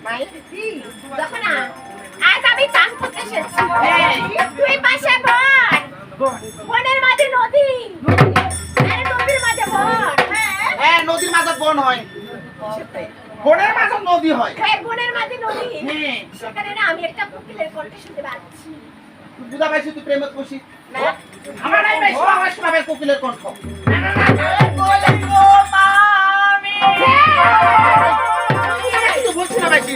মাই দেখো না আজ আমি চান করতে এসেছি তুই পাশে বনের মাঝে নদী আরে নদীর মাঝে বন হ্যাঁ নদীর মাঝে বন হয় বনের মাঝে নদী হয় হ্যাঁ বনের মাঝে নদী হ্যাঁ সেখানে না আমি একটা কোকিলের কণ্ঠ শুনতে পাচ্ছি বুঝা পাইছি তুই প্রেমত খুশি না আমার নাই পাইছি আমার শোনা পাই কোকিলের কণ্ঠ না না না বলে গো মামি তুই বলছিস না পাইছি